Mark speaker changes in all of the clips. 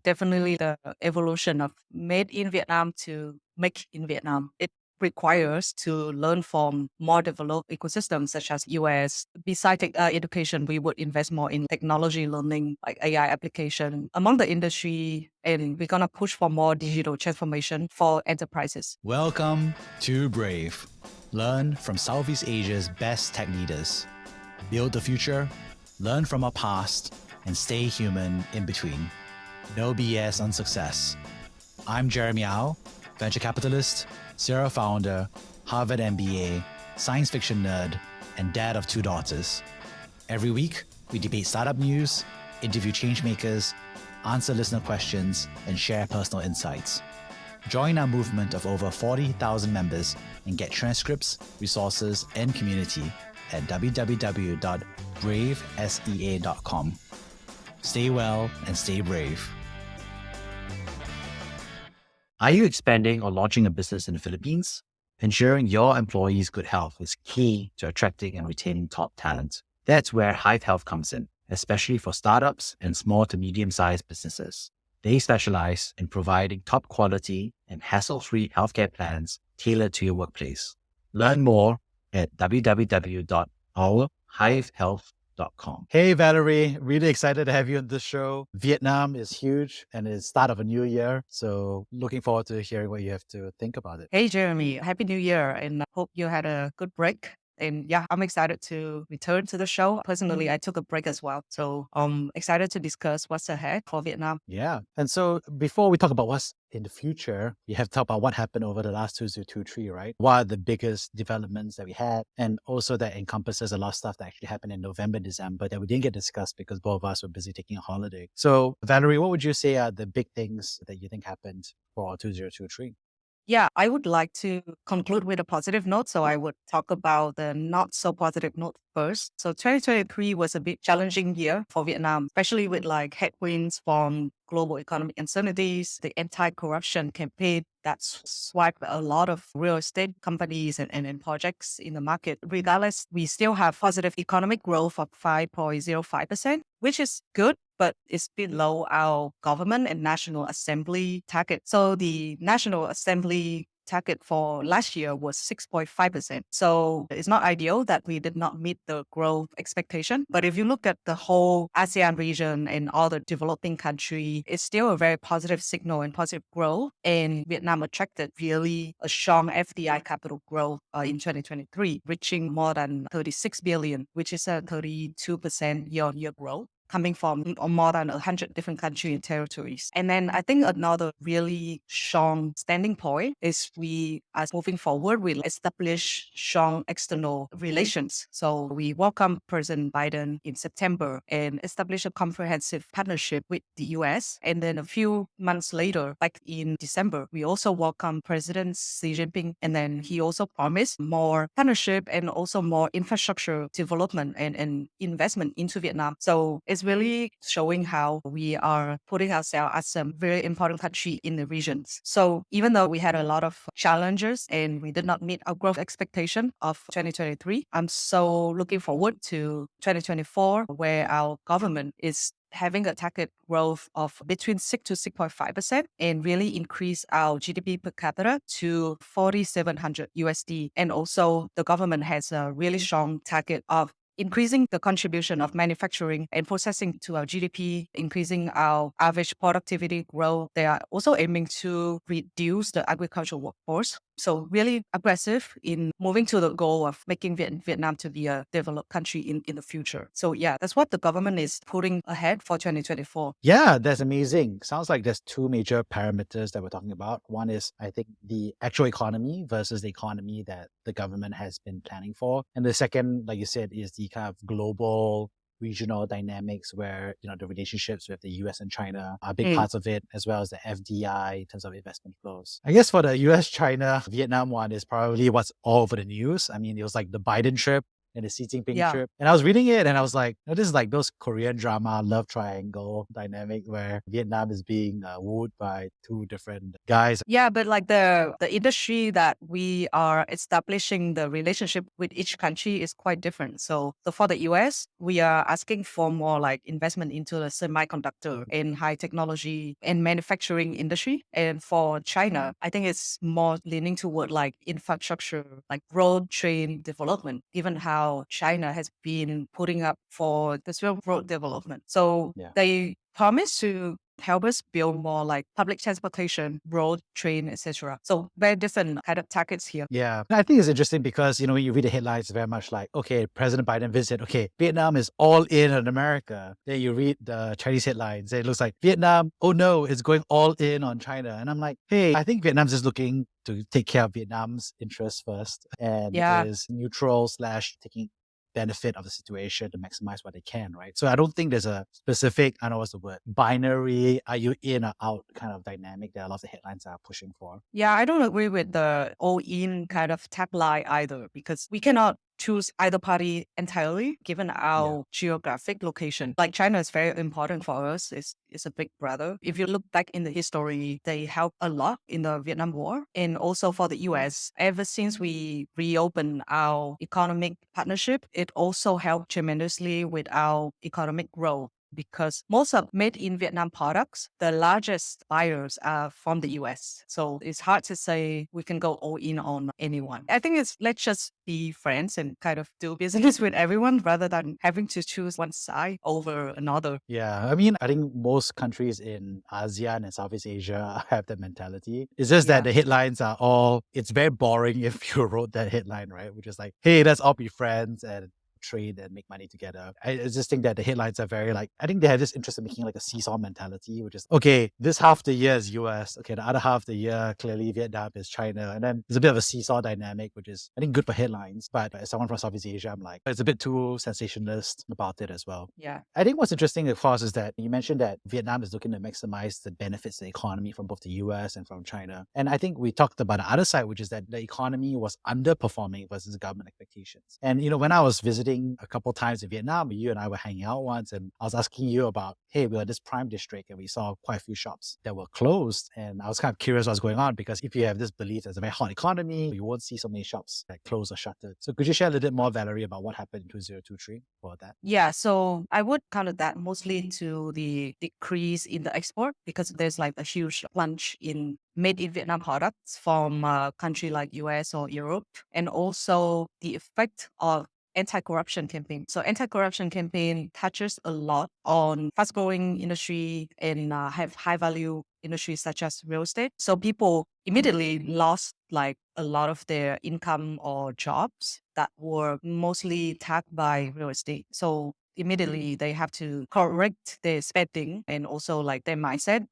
Speaker 1: definitely the evolution of made in Vietnam to make in Vietnam. It requires to learn from more developed ecosystems such as US. Besides education, we would invest more in technology learning, like AI application among the industry, and we're going to push for more digital transformation for enterprises.
Speaker 2: Welcome to Brave. Learn from Southeast Asia's best tech leaders. Build the future, learn from our past, and stay human in between. No BS on success. I'm Jeremy Au, venture capitalist, serial founder, Harvard MBA, science fiction nerd, and dad of 2 daughters. Every week, we debate startup news, interview changemakers, answer listener questions, and share personal insights. Join our movement of over 40,000 members and get transcripts, resources, and community at www.bravesea.com. Stay well and stay brave.
Speaker 3: Are you expanding or launching a business in the Philippines? Ensuring your employees' good health is key to attracting and retaining top talent. That's where Hive Health comes in, especially for startups and small to medium-sized businesses. They specialize in providing top quality and hassle-free healthcare plans tailored to your workplace. Learn more at www.ourhivehealth.com.
Speaker 2: Hey, Valerie, really excited to have you on this show. Vietnam is huge and it's start of a new year. So looking forward to hearing what you have to think about it.
Speaker 1: Hey, Jeremy, Happy New Year, and I hope you had a good break. And yeah, I'm excited to return to the show. Personally, I took a break as well. So I'm excited to discuss what's ahead for Vietnam.
Speaker 2: Yeah. And so before we talk about what's in the future, we have to talk about what happened over the last 2023, right? What are the biggest developments that we had? And also that encompasses a lot of stuff that actually happened in November, December that we didn't get discussed because both of us were busy taking a holiday. So Valerie, what would you say are the big things that you think happened for 2023?
Speaker 1: Yeah, I would like to conclude with a positive note. So I would talk about the not so positive note first. So 2023 was a bit challenging year for Vietnam, especially with like headwinds from global economic uncertainties, the anti-corruption campaign that swiped a lot of real estate companies and projects in the market. Regardless, we still have positive economic growth of 5.05%, which is good, but it's below our government and National Assembly target. So the National Assembly target for last year was 6.5%. So it's not ideal that we did not meet the growth expectation. But if you look at the whole ASEAN region and all the developing country, it's still a very positive signal and positive growth. And Vietnam attracted really a strong FDI capital growth in 2023, reaching more than 36 billion, which is a 32% year-on-year growth, coming from more than 100 different countries and territories. And then I think another really strong standing point is we, as moving forward, we establish strong external relations. So we welcome President Biden in September and establish a comprehensive partnership with the US. And then a few months later, like in December, we also welcome President Xi Jinping. And then he also promised more partnership and also more infrastructure development and investment into Vietnam. So it's really showing how we are putting ourselves as a very important country in the regions. So even though we had a lot of challenges and we did not meet our growth expectation of 2023, I'm so looking forward to 2024, where our government is having a target growth of between 6 to 6.5% and really increase our GDP per capita to 4,700 USD. And also the government has a really strong target of increasing the contribution of manufacturing and processing to our GDP, increasing our average productivity growth. They are also aiming to reduce the agricultural workforce. So really aggressive in moving to the goal of making Vietnam to be a developed country in the future. So yeah, that's what the government is putting ahead for 2024.
Speaker 2: Yeah, that's amazing. Sounds like there's 2 major parameters that we're talking about. One is, I think, the actual economy versus the economy that the government has been planning for. And the second, like you said, is the kind of global regional dynamics where, the relationships with the US and China are big parts of it, as well as the FDI in terms of investment flows. I guess for the US, China, Vietnam one is probably what's all over the news. I mean, it was like the Biden trip and the Xi Jinping
Speaker 1: Yeah.
Speaker 2: trip. And I was reading it and I was like, this is like those Korean drama love triangle dynamic where Vietnam is being wooed by two different guys.
Speaker 1: Yeah, but like the industry that we are establishing the relationship with each country is quite different. So for the US, we are asking for more like investment into the semiconductor and high technology and manufacturing industry. And for China, I think it's more leaning toward like infrastructure, like road train development, given how China has been putting up for the Silk Road development. So
Speaker 2: Yeah.
Speaker 1: they promise to help us build more like public transportation, road, train, etc. So very different kind of targets here.
Speaker 2: Yeah. I think it's interesting because, when you read the headlines, it's very much like, okay, President Biden visit, okay, Vietnam is all in on America. Then you read the Chinese headlines, it looks like Vietnam, oh no, it's going all in on China. And I'm like, hey, I think Vietnam's just looking to take care of Vietnam's interests first and
Speaker 1: Yeah.
Speaker 2: is neutral / taking benefit of the situation to maximize what they can, right? So I don't think there's a specific, I don't know what's the word, binary, are you in or out kind of dynamic that a lot of the headlines are pushing for.
Speaker 1: Yeah, I don't agree with the all-in kind of tagline either, because we cannot choose either party entirely given our geographic location. Like China is very important for us. It's a big brother. If you look back in the history, they helped a lot in the Vietnam War. And also for the US, ever since we reopened our economic partnership, it also helped tremendously with our economic growth, because most of made in Vietnam products, the largest buyers are from the US. So it's hard to say we can go all in on anyone. I think let's just be friends and kind of do business with everyone rather than having to choose one side over another.
Speaker 2: Yeah, I mean, I think most countries in ASEAN and Southeast Asia have that mentality. It's just that
Speaker 1: Yeah.
Speaker 2: the headlines are all, it's very boring if you wrote that headline, right? Which is like, hey, let's all be friends and trade and make money together. I just think that the headlines are very like, I think they have this interest in making like a seesaw mentality, which is, okay, this half the year is US, okay, the other half the year, clearly Vietnam is China. And then there's a bit of a seesaw dynamic, which is, I think, good for headlines. But as someone from Southeast Asia, I'm like, it's a bit too sensationalist about it as well.
Speaker 1: Yeah.
Speaker 2: I think what's interesting, of course, is that you mentioned that Vietnam is looking to maximize the benefits to the economy from both the US and from China. And I think we talked about the other side, which is that the economy was underperforming versus government expectations. And, when I was visiting a couple times in Vietnam, you and I were hanging out once, and I was asking you about, hey, we were in this prime district and we saw quite a few shops that were closed. And I was kind of curious what's going on, because if you have this belief there's a very hot economy, you won't see so many shops that close or shuttered. So could you share a little bit more, Valerie, about what happened in 2023 for that?
Speaker 1: Yeah, so I would counter that mostly to the decrease in the export, because there's like a huge plunge in made in Vietnam products from a country like US or Europe, and also the effect of anti-corruption campaign. So anti-corruption campaign touches a lot on fast-growing industry and have high-value industries such as real estate. So people immediately lost like a lot of their income or jobs that were mostly tagged by real estate. So immediately they have to correct their spending and also like their mindset,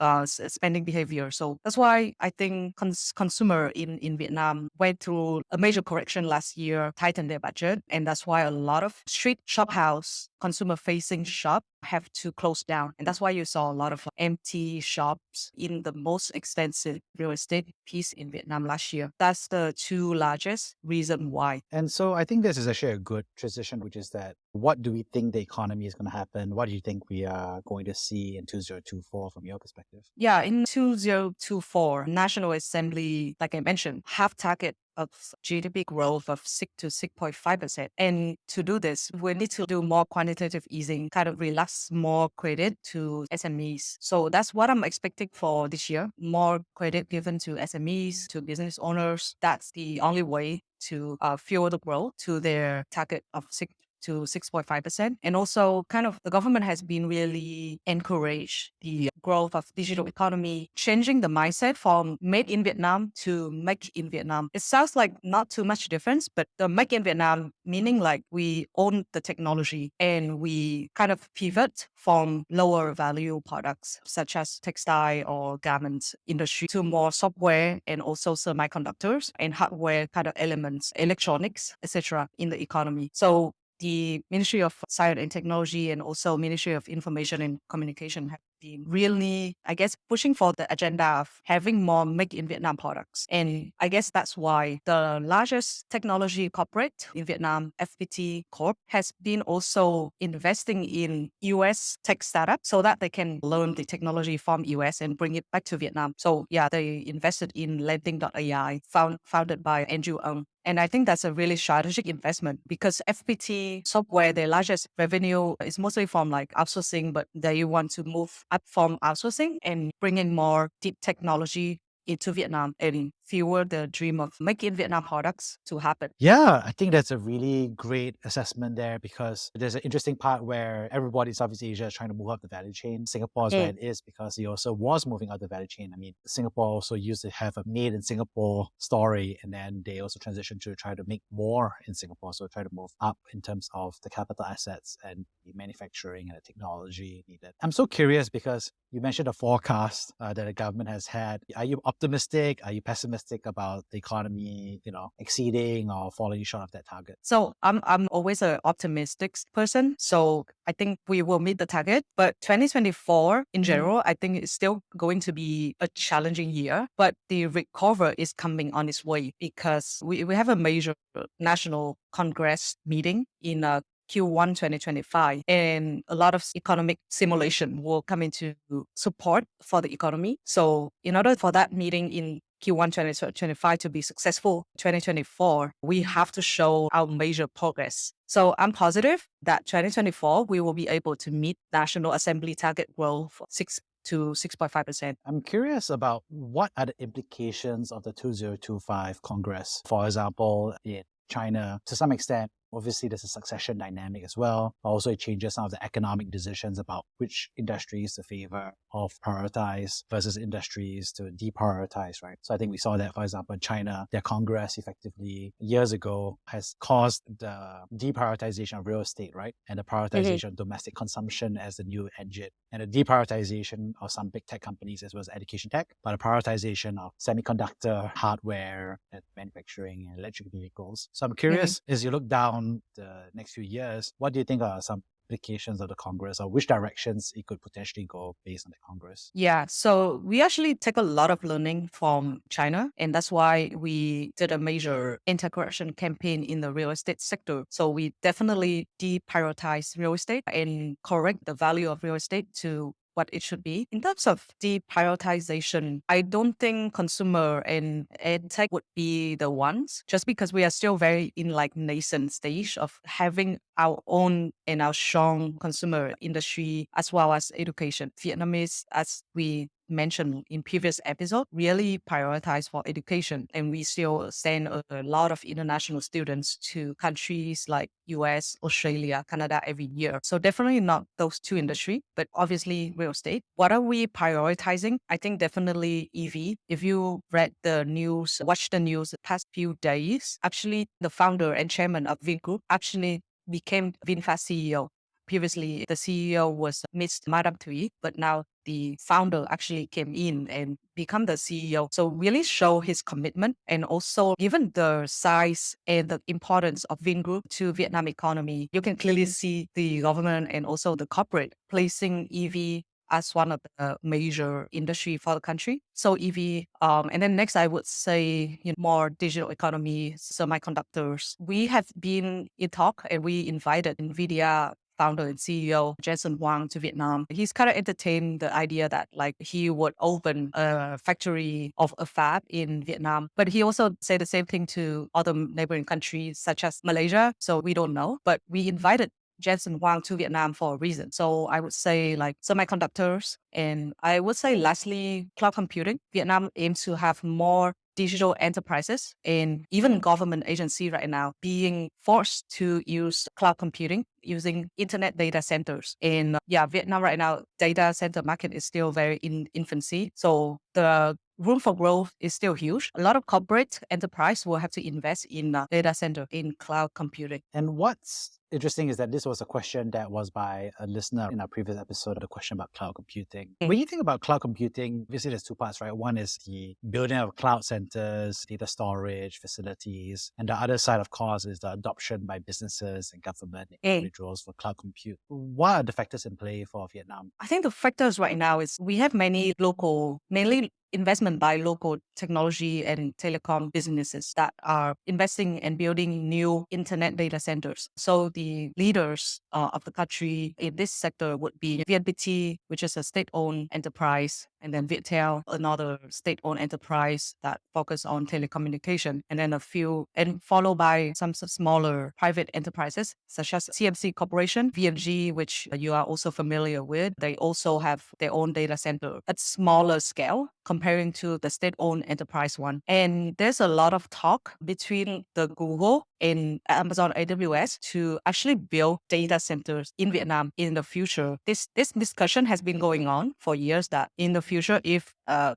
Speaker 1: spending behavior. So that's why I think consumer in Vietnam went through a major correction last year, tightened their budget. And that's why a lot of street shop house, consumer facing shop have to close down. And that's why you saw a lot of empty shops in the most expensive real estate piece in Vietnam last year. That's the two largest reason why.
Speaker 2: And so I think this is actually a good transition, which is that what do we think the economy is going to happen? What do you think we are going to see in 2024 from your perspective?
Speaker 1: Yeah, in 2024, National Assembly, like I mentioned, have target of GDP growth of 6 to 6.5%. And to do this, we need to do more quantitative easing, kind of relax more credit to SMEs. So that's what I'm expecting for this year. More credit given to SMEs, to business owners. That's the only way to fuel the growth to their target of 6 to 6.5%. And also kind of the government has been really encouraged the growth of digital economy, changing the mindset from made in Vietnam to make in Vietnam. It sounds like not too much difference, but the make in Vietnam meaning like we own the technology and we kind of pivot from lower value products such as textile or garments industry to more software and also semiconductors and hardware kind of elements, electronics, etc. in the economy. So the Ministry of Science and Technology and also Ministry of Information and Communication have been really, I guess, pushing for the agenda of having more make in Vietnam products. And I guess that's why the largest technology corporate in Vietnam, FPT Corp, has been also investing in US tech startups so that they can learn the technology from US and bring it back to Vietnam. So yeah, they invested in lending.ai, founded by Andrew Ng. And I think that's a really strategic investment because FPT software, their largest revenue is mostly from like outsourcing, but they want to move up from outsourcing and bring in more deep technology into Vietnam and fuel the dream of making Vietnam products to happen.
Speaker 2: Yeah, I think that's a really great assessment there because there's an interesting part where everybody in Southeast Asia is trying to move up the value chain. Singapore is where it is because it also was moving up the value chain. I mean, Singapore also used to have a made in Singapore story, and then they also transitioned to try to make more in Singapore. So try to move up in terms of the capital assets and the manufacturing and the technology needed. I'm so curious because you mentioned a forecast that the government has had. Are you optimistic? Are you pessimistic about the economy, exceeding or falling short of that target?
Speaker 1: So I'm always an optimistic person. So I think we will meet the target. But 2024 in general, I think it's still going to be a challenging year. But the recovery is coming on its way because we have a major national congress meeting in Q1 2025, and a lot of economic simulation will come into support for the economy. So in order for that meeting in Q1 2025 to be successful 2024, we have to show our major progress. So I'm positive that 2024, we will be able to meet National Assembly target growth of 6 to 6.5%.
Speaker 2: I'm curious about what are the implications of the 2025 Congress. For example, in China, to some extent, obviously there's a succession dynamic as well. Also, it changes some of the economic decisions about which industries to favor or prioritize versus industries to deprioritize, right? So I think we saw that, for example, in China, their Congress effectively years ago has caused the deprioritization of real estate, right? And the prioritization of domestic consumption as the new engine, and the deprioritization of some big tech companies as well as education tech, but the prioritization of semiconductor hardware and manufacturing and electric vehicles. So I'm curious, as you look down the next few years, what do you think are some implications of the Congress or which directions it could potentially go based on the Congress?
Speaker 1: Yeah, so we actually take a lot of learning from China, and that's why we did a major anti-corruption campaign in the real estate sector. So we definitely deprioritize real estate and correct the value of real estate to what it should be. In terms of deprioritization, I don't think consumer and ed tech would be the ones, just because we are still very in like nascent stage of having our own and our strong consumer industry as well as education. Vietnamese, as we mentioned in previous episode, really prioritize for education, and we still send a lot of international students to countries like US, Australia, Canada every year. So definitely not those two industry, but obviously real estate. What are we prioritizing? I think definitely EV. If you read the news, watch the news the past few days, actually the founder and chairman of Vingroup actually became VinFast CEO. Previously, the CEO was Miss Madame Thuy, but now the founder actually came in and become the CEO. So really show his commitment, and also given the size and the importance of Vingroup to Vietnam economy, you can clearly see the government and also the corporate placing EV as one of the major industry for the country. So EV, and then next I would say more digital economy, semiconductors. We have been in talk and we invited NVIDIA founder and CEO Jensen Huang to Vietnam. He's kind of entertained the idea that like he would open a factory of a fab in Vietnam. But he also said the same thing to other neighboring countries such as Malaysia. So we don't know. But we invited Jensen Huang to Vietnam for a reason. So I would say like semiconductors, and I would say lastly, cloud computing. Vietnam aims to have more digital enterprises and even government agency right now being forced to use cloud computing using internet data centers. And Vietnam right now, data center market is still very in infancy. So the room for growth is still huge. A lot of corporate enterprise will have to invest in data center, in cloud computing.
Speaker 2: And what's interesting is that this was a question that was by a listener in our previous episode, a question about cloud computing.
Speaker 1: Mm.
Speaker 2: When you think about cloud computing, obviously there's two parts, right? One is the building of cloud centers, data storage, facilities. And the other side, of course, is the adoption by businesses and government and individuals for cloud compute. What are the factors in play for Vietnam?
Speaker 1: I think the factors right now is we have many local, mainly investment by local technology and telecom businesses that are investing and building new internet data centers. So the leaders of the country in this sector would be VNPT, which is a state-owned enterprise, and then Viettel, another state-owned enterprise that focus on telecommunication, and then a few, and followed by some smaller private enterprises such as CMC Corporation, VNG, which you are also familiar with. They also have their own data center at smaller scale comparing to the state-owned enterprise one. And there's a lot of talk between the Google and Amazon AWS to actually build data centers in Vietnam in the future. This discussion has been going on for years that in the future, if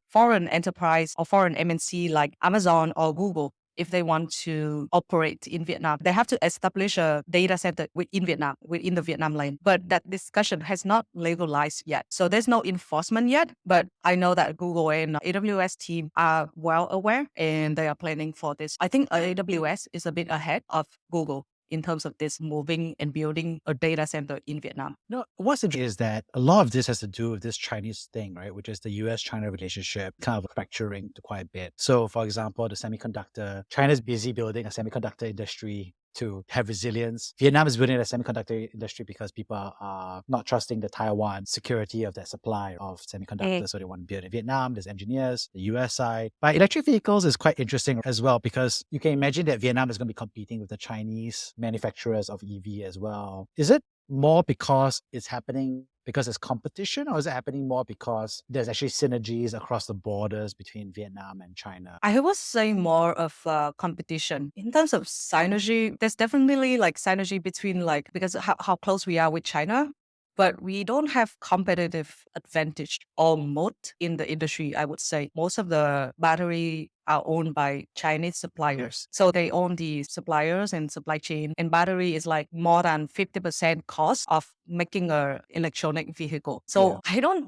Speaker 1: foreign enterprise or foreign MNC like Amazon or Google, if they want to operate in Vietnam, they have to establish a data center within Vietnam, within the Vietnam land. But that discussion has not legalized yet. So there's no enforcement yet. But I know that Google and AWS team are well aware and they are planning for this. I think AWS is a bit ahead of Google in terms of this moving and building a data center in Vietnam.
Speaker 2: No, what's interesting is that a lot of this has to do with this Chinese thing, right? Which is the US-China relationship kind of fracturing to quite a bit. So for example, the semiconductor, China's busy building a semiconductor industry to have resilience. Vietnam is building a semiconductor industry because people are not trusting the Taiwan security of their supply of semiconductors. So they want to build in Vietnam. There's engineers, the US side. But electric vehicles is quite interesting as well because you can imagine that Vietnam is going to be competing with the Chinese manufacturers of EV as well. Is it more because it's happening because it's competition, or is it happening more because there's actually synergies across the borders between Vietnam and China?
Speaker 1: I would say more of competition. In terms of synergy, there's definitely like synergy between like, because how close we are with China, but we don't have competitive advantage or moat in the industry, I would say. Most of the battery are owned by Chinese suppliers. So they own the suppliers and supply chain. And battery is like more than 50% cost of making a electronic vehicle. So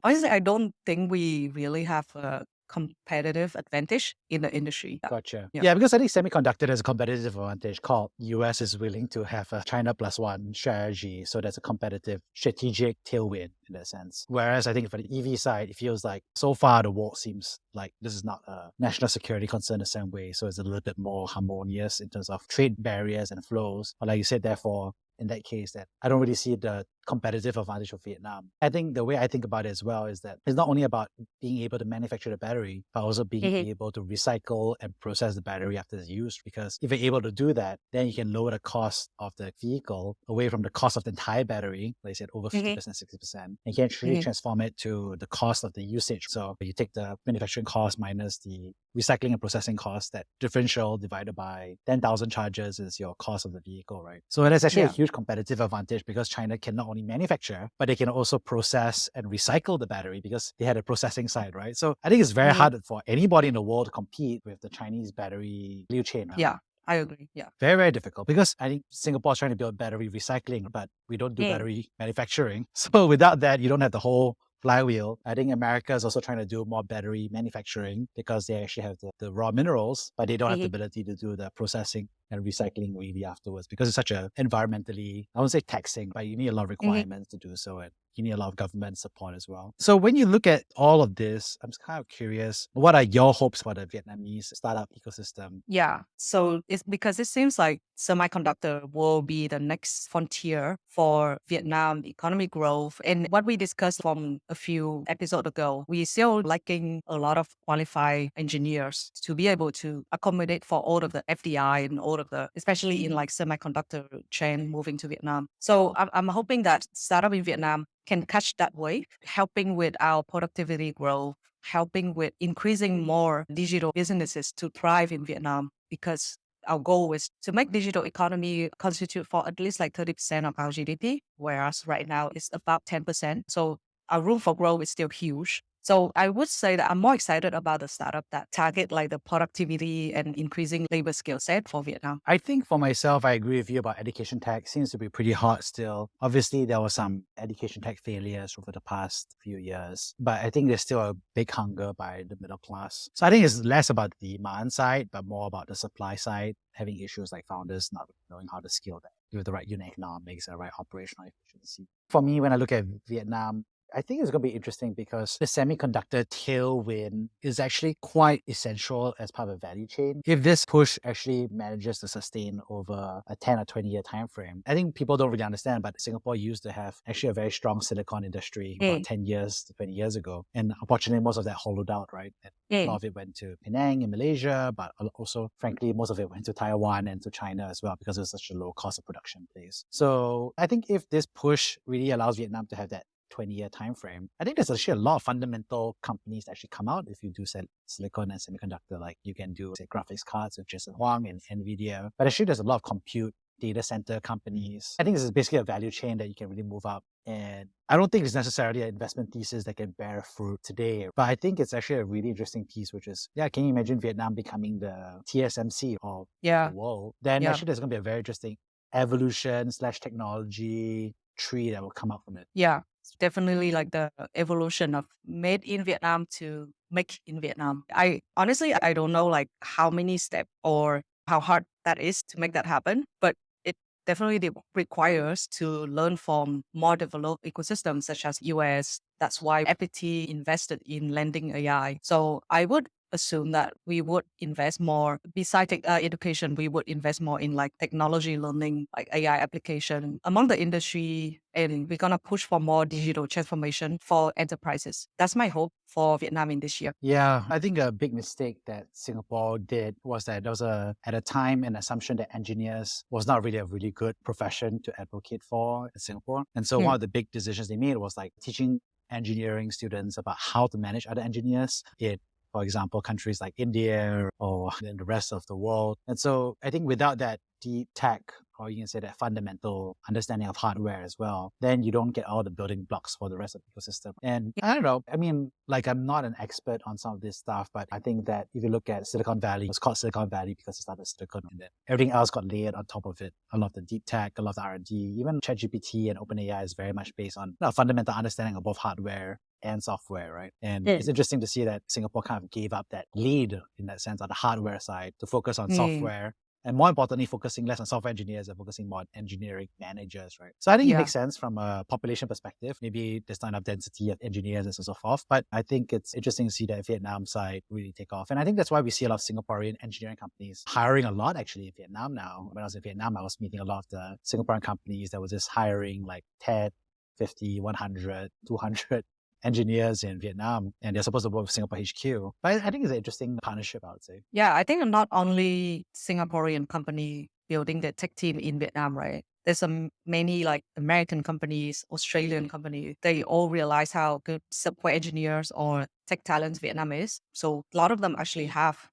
Speaker 1: honestly, I don't think we really have a competitive advantage in the industry.
Speaker 2: Gotcha. Yeah, because I think semiconductor has a competitive advantage called US is willing to have a China plus one strategy. So that's a competitive strategic tailwind in that sense. Whereas I think for the EV side, it feels like so far the world seems like this is not a national security concern the same way. So it's a little bit more harmonious in terms of trade barriers and flows. But like you said, therefore, in that case, that I don't really see the competitive advantage of Vietnam. I think the way I think about it as well is that it's not only about being able to manufacture the battery, but also being able to recycle and process the battery after it's used. Because if you're able to do that, then you can lower the cost of the vehicle away from the cost of the entire battery, like I said, over 50%, 60%. And you can actually transform it to the cost of the usage. So you take the manufacturing cost minus the recycling and processing cost, that differential divided by 10,000 charges is your cost of the vehicle, right? So that's actually a huge competitive advantage because China can not only manufacture, but they can also process and recycle the battery because they had a processing side, right? So I think it's very hard for anybody in the world to compete with the Chinese battery value chain.
Speaker 1: Yeah, I agree. Yeah.
Speaker 2: Very, very difficult because I think Singapore is trying to build battery recycling, but we don't do battery manufacturing. So without that, you don't have the whole flywheel. I think America is also trying to do more battery manufacturing because they actually have the raw minerals, but they don't have the ability to do the processing and recycling really afterwards because it's such a environmentally, I won't say taxing, but you need a lot of requirements to do so. And you need a lot of government support as well. So when you look at all of this, I'm kind of curious, what are your hopes for the Vietnamese startup ecosystem?
Speaker 1: Yeah. So it's because it seems like semiconductor will be the next frontier for Vietnam economic growth. And what we discussed from a few episodes ago, we still lacking a lot of qualified engineers to be able to accommodate for all of the FDI and all of the, especially in like semiconductor chain moving to Vietnam. So I'm hoping that startup in Vietnam can catch that wave, helping with our productivity growth, helping with increasing more digital businesses to thrive in Vietnam, because our goal is to make digital economy constitute for at least like 30% of our GDP, whereas right now it's about 10%. So our room for growth is still huge. So I would say that I'm more excited about the startup that target like the productivity and increasing labor skill set for Vietnam.
Speaker 2: I think for myself, I agree with you about education tech. Seems to be pretty hot still. Obviously, there were some education tech failures over the past few years, but I think there's still a big hunger by the middle class. So I think it's less about the demand side, but more about the supply side, having issues like founders not knowing how to scale that with the right unit economics and the right operational efficiency. For me, when I look at Vietnam, I think it's going to be interesting because the semiconductor tailwind is actually quite essential as part of the value chain. If this push actually manages to sustain over a 10 or 20 year time frame, I think people don't really understand, but Singapore used to have actually a very strong silicon industry about 10 years to 20 years ago. And unfortunately, most of that hollowed out, right? And a lot of it went to Penang in Malaysia, but also, frankly, most of it went to Taiwan and to China as well because it was such a low cost of production place. So I think if this push really allows Vietnam to have that 20-year time frame, I think there's actually a lot of fundamental companies that actually come out if you do silicon and semiconductor. Like you can do, say, graphics cards with Jason Huang and NVIDIA. But actually, there's a lot of compute data center companies. I think this is basically a value chain that you can really move up. And I don't think it's necessarily an investment thesis that can bear fruit today. But I think it's actually a really interesting piece, which is, can you imagine Vietnam becoming the TSMC of the world? Then actually there's going to be a very interesting evolution/technology tree that will come out from it.
Speaker 1: Yeah, it's definitely like the evolution of made in Vietnam to make in Vietnam. I honestly, I don't know like how many steps or how hard that is to make that happen, but it definitely requires to learn from more developed ecosystems such as US. That's why FPT invested in lending AI. So I would assume that we would invest more besides education. We would invest more in like technology learning, like AI application among the industry, and we're gonna push for more digital transformation for enterprises. That's my hope for Vietnam in this year.
Speaker 2: Yeah, I think a big mistake that Singapore did was that there was at a time an assumption that engineers was not really a really good profession to advocate for in Singapore. And so one of the big decisions they made was like teaching engineering students about how to manage other engineers in, for example, countries like India or in the rest of the world. And so I think without that deep tech, or you can say that fundamental understanding of hardware as well, then you don't get all the building blocks for the rest of the ecosystem. And I don't know, I mean, like I'm not an expert on some of this stuff, but I think that if you look at Silicon Valley, it's called Silicon Valley because it started silicon and then everything else got layered on top of it. A lot of the deep tech, a lot of the R&D, even ChatGPT and OpenAI is very much based on a fundamental understanding of both hardware and software, right? And it's interesting to see that Singapore kind of gave up that lead in that sense on the hardware side to focus on software. And more importantly, focusing less on software engineers and focusing more on engineering managers, right? So I think it makes sense from a population perspective. Maybe there's not enough density of engineers and so forth. But I think it's interesting to see that Vietnam side really take off. And I think that's why we see a lot of Singaporean engineering companies hiring a lot actually in Vietnam now. When I was in Vietnam, I was meeting a lot of the Singaporean companies that was just hiring like 10, 50, 100, 200 engineers in Vietnam, and they're supposed to work with Singapore HQ. But I think it's an interesting partnership, I would say.
Speaker 1: Yeah, I think not only Singaporean company building the tech team in Vietnam, right? There's many like American companies, Australian companies. They all realize how good software engineers or tech talents Vietnam is. So a lot of them actually have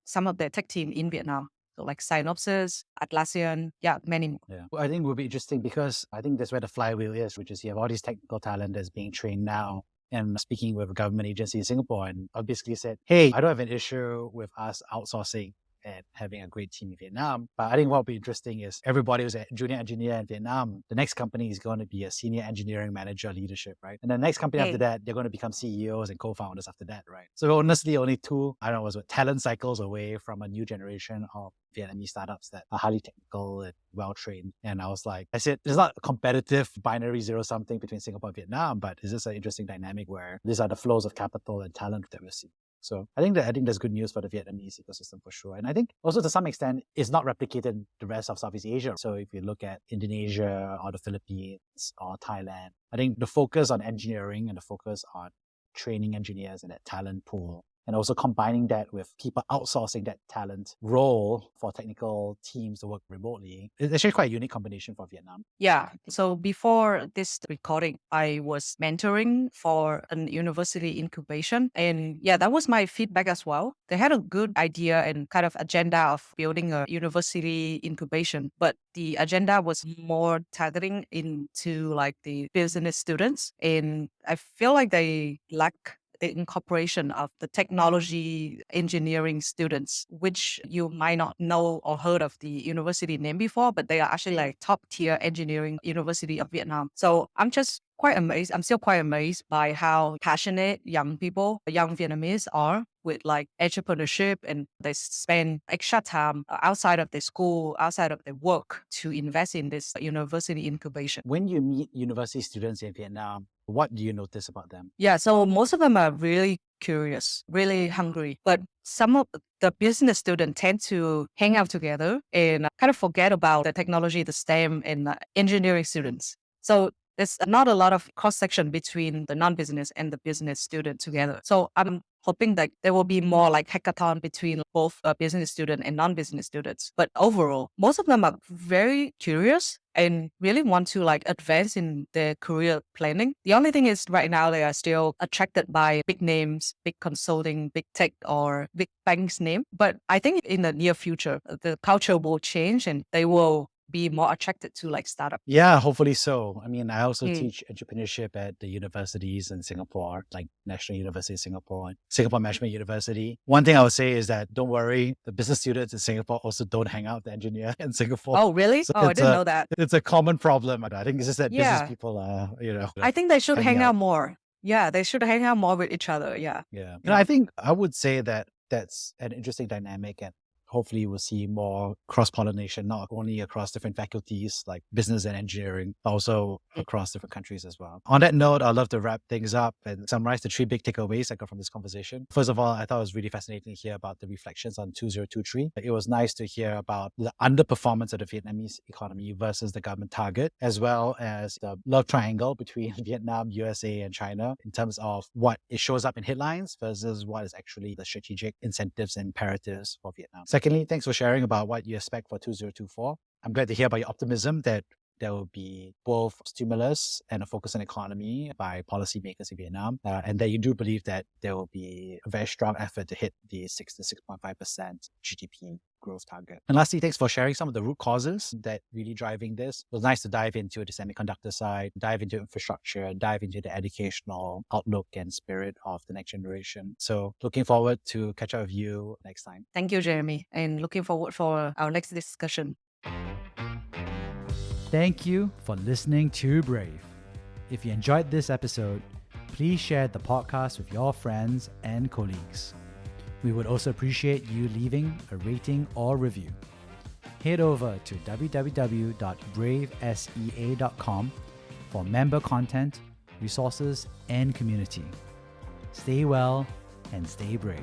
Speaker 1: some of their tech team in Vietnam. So like Synopsys, Atlassian, many more.
Speaker 2: Yeah. Well, I think it will be interesting because I think that's where the flywheel is, which is you have all these technical talent that's being trained now. And speaking with a government agency in Singapore, and I basically said, hey, I don't have an issue with us outsourcing and having a great team in Vietnam. But I think what will be interesting is everybody who's a junior engineer in Vietnam, the next company is going to be a senior engineering manager leadership, right? And the next company after that, they're going to become CEOs and co-founders after that, right? So we're honestly only talent cycles away from a new generation of Vietnamese startups that are highly technical and well-trained. And I said, it's not a competitive binary zero-something between Singapore and Vietnam, but it's just an interesting dynamic where these are the flows of capital and talent that we're seeing. So I think that's good news for the Vietnamese ecosystem for sure. And I think also to some extent, it's not replicated in the rest of Southeast Asia. So if you look at Indonesia or the Philippines or Thailand, I think the focus on engineering and the focus on training engineers and that talent pool, and also combining that with people outsourcing that talent role for technical teams to work remotely. It's actually quite a unique combination for Vietnam.
Speaker 1: Yeah. So before this recording, I was mentoring for an university incubation. And that was my feedback as well. They had a good idea and kind of agenda of building a university incubation, but the agenda was more targeting into like the business students. And I feel like they lack the incorporation of the technology engineering students, which you might not know or heard of the university name before, but they are actually like top tier engineering university of Vietnam. So I'm just quite amazed. I'm still quite amazed by how passionate young people, young Vietnamese are with like entrepreneurship, and they spend extra time outside of their school, outside of their work to invest in this university incubation.
Speaker 2: When you meet university students in Vietnam, what do you notice about them?
Speaker 1: Yeah, so most of them are really curious, really hungry, but some of the business students tend to hang out together and kind of forget about the technology, the STEM, and engineering students. So there's not a lot of cross section between the non-business and the business student together. So I'm hoping that there will be more like hackathon between both business student and non-business students. But overall, most of them are very curious and really want to like advance in their career planning. The only thing is right now they are still attracted by big names, big consulting, big tech, or big banks name. But I think in the near future, the culture will change and they will be more attracted to like startup.
Speaker 2: Yeah, hopefully so. I mean, I also teach entrepreneurship at the universities in Singapore, like National University of Singapore and Singapore Management University. One thing I would say is that don't worry, the business students in Singapore also don't hang out with the engineer in Singapore.
Speaker 1: Oh, really?
Speaker 2: So
Speaker 1: I didn't know that.
Speaker 2: It's a common problem. I think it's just that
Speaker 1: Yeah.
Speaker 2: business people are,
Speaker 1: I think they should
Speaker 2: hanging
Speaker 1: hang out
Speaker 2: out.
Speaker 1: more. Yeah, they should hang out more with each other. Yeah.
Speaker 2: Yeah.
Speaker 1: Yeah.
Speaker 2: I think I would say that that's an interesting dynamic, and hopefully we'll see more cross-pollination, not only across different faculties like business and engineering, but also across different countries as well. On that note, I'd love to wrap things up and summarize the 3 big takeaways I got from this conversation. First of all, I thought it was really fascinating to hear about the reflections on 2023. It was nice to hear about the underperformance of the Vietnamese economy versus the government target, as well as the love triangle between Vietnam, USA, and China in terms of what it shows up in headlines versus what is actually the strategic incentives and imperatives for Vietnam. Secondly, thanks for sharing about what you expect for 2024. I'm glad to hear about your optimism that there will be both stimulus and a focus on economy by policymakers in Vietnam, and that you do believe that there will be a very strong effort to hit the 6 to 6.5% GDP growth target. And lastly, thanks for sharing some of the root causes that really driving this. It was nice to dive into the semiconductor side, dive into infrastructure, dive into the educational outlook and spirit of the next generation. So looking forward to catch up with you next time.
Speaker 1: Thank you, Jeremy, and looking forward for our next discussion.
Speaker 2: Thank you for listening to Brave. If you enjoyed this episode, please share the podcast with your friends and colleagues. We would also appreciate you leaving a rating or review. Head over to www.bravesea.com for member content, resources, and community. Stay well and stay brave.